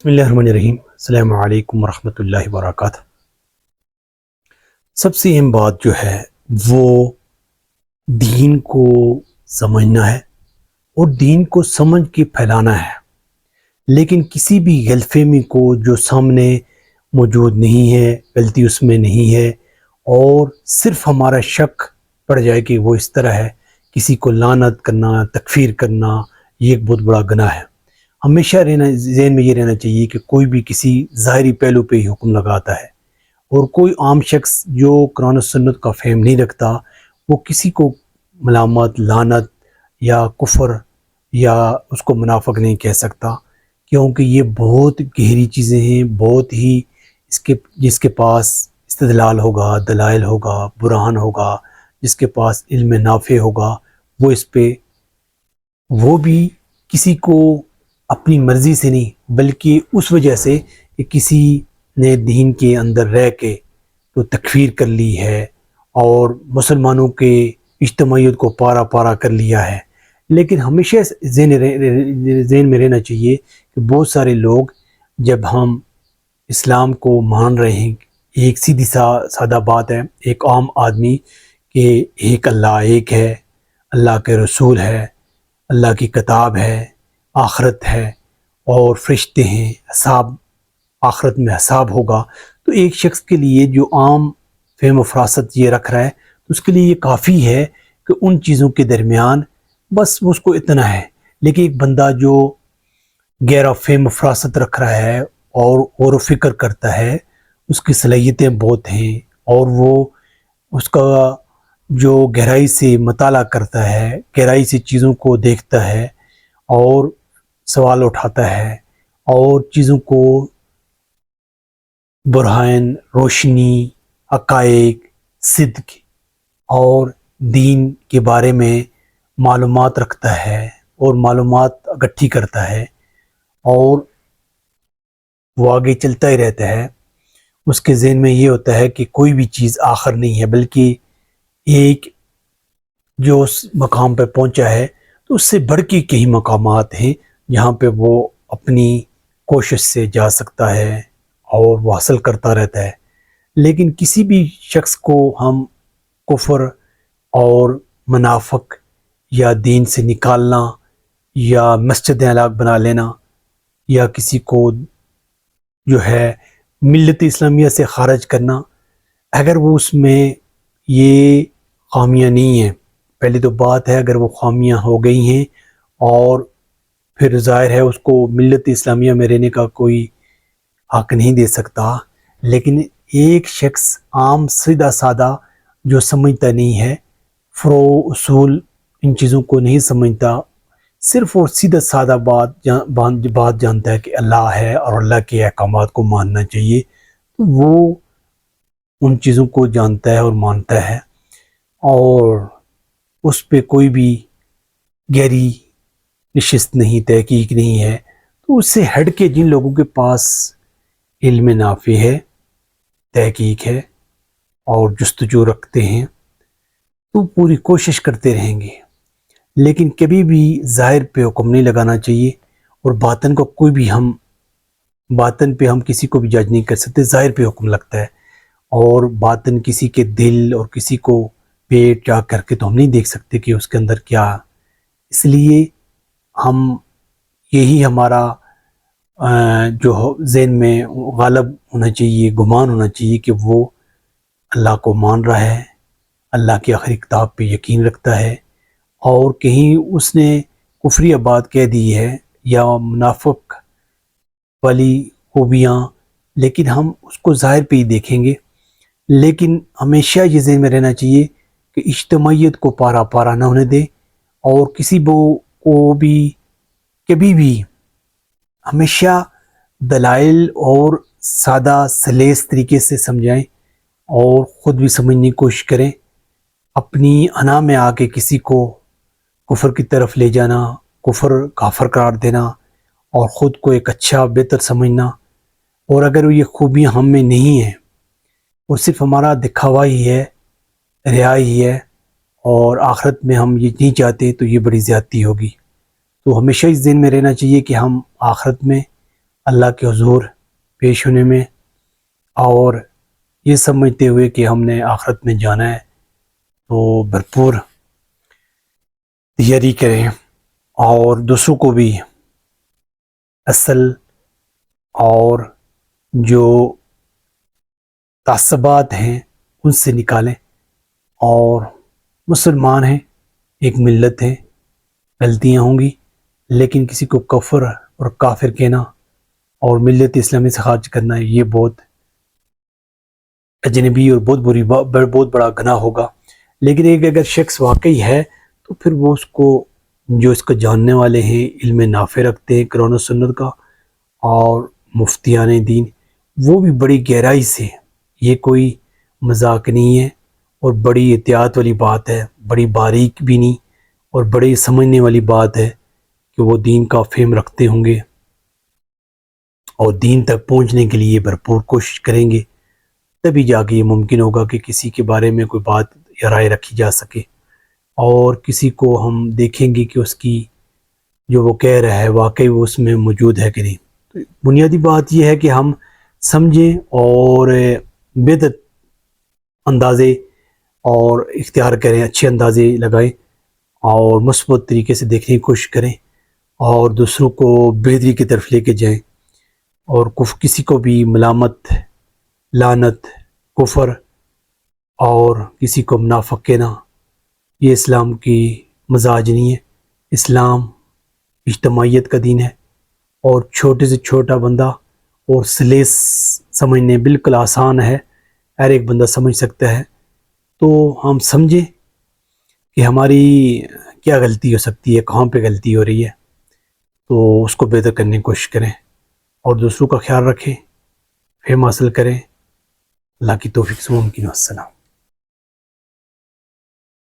بسم اللہ الرحمن الرحیم۔ السلام علیکم ورحمۃ اللہ وبرکاتہ۔ سب سے اہم بات جو ہے وہ دین کو سمجھنا ہے اور دین کو سمجھ کے پھیلانا ہے، لیکن کسی بھی غلط فہمی کو جو سامنے موجود نہیں ہے، غلطی اس میں نہیں ہے اور صرف ہمارا شک پڑ جائے کہ وہ اس طرح ہے، کسی کو لعنت کرنا، تکفیر کرنا، یہ ایک بہت بڑا گناہ ہے۔ ہمیشہ ذہن میں یہ رہنا چاہیے کہ کوئی بھی کسی ظاہری پہلو پہ ہی حکم لگاتا ہے، اور کوئی عام شخص جو قرآن و سنت کا فہم نہیں رکھتا وہ کسی کو ملامت، لعنت یا کفر یا اس کو منافق نہیں کہہ سکتا، کیونکہ یہ بہت گہری چیزیں ہیں، بہت ہی جس کے پاس استدلال ہوگا، دلائل ہوگا، برہان ہوگا، جس کے پاس علم نافع ہوگا، وہ اس پہ وہ بھی کسی کو اپنی مرضی سے نہیں بلکہ اس وجہ سے کہ کسی نے دین کے اندر رہ کے تو تکفیر کر لی ہے اور مسلمانوں کے اجتماعیت کو پارا پارا کر لیا ہے۔ لیکن ہمیشہ ذہن میں رہنا چاہیے کہ بہت سارے لوگ جب ہم اسلام کو مان رہے ہیں، ایک سیدھی سادہ بات ہے، ایک عام آدمی کہ ایک اللہ ایک ہے، اللہ کے رسول ہے، اللہ کی کتاب ہے، آخرت ہے اور فرشتے ہیں، حساب، آخرت میں حساب ہوگا، تو ایک شخص کے لیے جو عام فہم و فراست یہ رکھ رہا ہے تو اس کے لیے یہ کافی ہے کہ ان چیزوں کے درمیان بس اس کو اتنا ہے۔ لیکن ایک بندہ جو گہرا فہم و فراست رکھ رہا ہے اور غور و فکر کرتا ہے، اس کی صلاحیتیں بہت ہیں اور وہ اس کا جو گہرائی سے مطالعہ کرتا ہے، گہرائی سے چیزوں کو دیکھتا ہے اور سوال اٹھاتا ہے اور چیزوں کو برہان، روشنی، حقائق، صدق اور دین کے بارے میں معلومات رکھتا ہے اور معلومات اکٹھی کرتا ہے اور وہ آگے چلتا ہی رہتا ہے، اس کے ذہن میں یہ ہوتا ہے کہ کوئی بھی چیز آخر نہیں ہے، بلکہ ایک جو اس مقام پہ پہنچا ہے تو اس سے بڑھ کے کئی مقامات ہیں جہاں پہ وہ اپنی کوشش سے جا سکتا ہے اور وہ حاصل کرتا رہتا ہے۔ لیکن کسی بھی شخص کو ہم کفر اور منافق یا دین سے نکالنا یا مسجدیں الگ بنا لینا یا کسی کو جو ہے ملت اسلامیہ سے خارج کرنا، اگر وہ اس میں یہ خامیاں نہیں ہیں، پہلی تو بات ہے اگر وہ خامیاں ہو گئی ہیں اور پھر ظاہر ہے اس کو ملت اسلامیہ میں رہنے کا کوئی حق نہیں دے سکتا۔ لیکن ایک شخص عام سیدھا سادہ جو سمجھتا نہیں ہے، فروع اصول ان چیزوں کو نہیں سمجھتا، صرف اور سیدھا سادہ بات جانتا ہے کہ اللہ ہے اور اللہ کے احکامات کو ماننا چاہیے، تو وہ ان چیزوں کو جانتا ہے اور مانتا ہے اور اس پہ کوئی بھی گہری نشست نہیں، تحقیق نہیں ہے، تو اس سے ہٹ کے جن لوگوں کے پاس علم نافع ہے، تحقیق ہے اور جستجو رکھتے ہیں تو پوری کوشش کرتے رہیں گے، لیکن کبھی بھی ظاہر پہ حکم نہیں لگانا چاہیے اور باطن پہ ہم کسی کو بھی جج نہیں کر سکتے، ظاہر پہ حکم لگتا ہے اور باطن کسی کے دل اور کسی کو پیٹ جا کر کے تو ہم نہیں دیکھ سکتے کہ اس کے اندر کیا، اس لیے ہم یہی ہمارا جو ذہن میں غالب ہونا چاہیے، گمان ہونا چاہیے کہ وہ اللہ کو مان رہا ہے، اللہ کی آخری کتاب پہ یقین رکھتا ہے اور کہیں اس نے کفری بات کہہ دی ہے یا منافق والی خوبیاں، لیکن ہم اس کو ظاہر پہ ہی دیکھیں گے۔ لیکن ہمیشہ یہ ذہن میں رہنا چاہیے کہ اجتماعیت کو پارا پارا نہ ہونے دے اور کسی کو بھی کبھی بھی ہمیشہ دلائل اور سادہ سلیس طریقے سے سمجھائیں اور خود بھی سمجھنے کی کوشش کریں۔ اپنی انا میں آ کے کسی کو کفر کی طرف لے جانا، کفر کافر قرار دینا اور خود کو ایک اچھا بہتر سمجھنا، اور اگر یہ خوبیاں ہم میں نہیں ہیں اور صرف ہمارا دکھاوا ہی ہے، ریا ہی ہے اور آخرت میں ہم یہ نہیں چاہتے تو یہ بڑی زیادتی ہوگی۔ تو ہمیشہ اس ذہن میں رہنا چاہیے کہ ہم آخرت میں اللہ کے حضور پیش ہونے میں، اور یہ سمجھتے ہوئے کہ ہم نے آخرت میں جانا ہے، تو بھرپور تیاری کریں اور دوسروں کو بھی اصل اور جو تعصبات ہیں ان سے نکالیں، اور مسلمان ہیں، ایک ملت ہے، غلطیاں ہوں گی، لیکن کسی کو کفر اور کافر کہنا اور ملت اسلامی سے خارج کرنا یہ بہت اجنبی اور بہت بڑا گناہ ہوگا۔ لیکن ایک اگر شخص واقعی ہے تو پھر وہ اس کو، جو اس کو جاننے والے ہیں، علم نافع رکھتے ہیں قرآن و سنت کا، اور مفتیان دین، وہ بھی بڑی گہرائی سے، یہ کوئی مذاق نہیں ہے اور بڑی احتیاط والی بات ہے، بڑی باریک بھی نہیں، اور بڑی سمجھنے والی بات ہے کہ وہ دین کا فہم رکھتے ہوں گے اور دین تک پہنچنے کے لیے بھرپور کوشش کریں گے، تبھی جا کے یہ ممکن ہوگا کہ کسی کے بارے میں کوئی بات یا رائے رکھی جا سکے، اور کسی کو ہم دیکھیں گے کہ اس کی جو وہ کہہ رہا ہے واقعی وہ اس میں موجود ہے کہ نہیں۔ تو بنیادی بات یہ ہے کہ ہم سمجھیں اور بہتر اندازے اور اختیار کریں، اچھے اندازے لگائیں اور مثبت طریقے سے دیکھنے کی کوشش کریں، اور دوسروں کو بہتری کی طرف لے کے جائیں، اور کسی کو بھی ملامت، لعنت، کفر اور کسی کو منافق کہنا، یہ اسلام کی مزاج نہیں ہے۔ اسلام اجتماعیت کا دین ہے، اور چھوٹے سے چھوٹا بندہ اور سلیس سمجھنے بالکل آسان ہے، ہر ایک بندہ سمجھ سکتا ہے۔ تو ہم سمجھیں کہ ہماری کیا غلطی ہو سکتی ہے، کہاں پہ غلطی ہو رہی ہے، تو اس کو بہتر کرنے کی کوشش کریں اور دوسروں کا خیال رکھیں، فہم حاصل کریں۔ اللہ کی توفیق سے ممکن ہو۔ السلام۔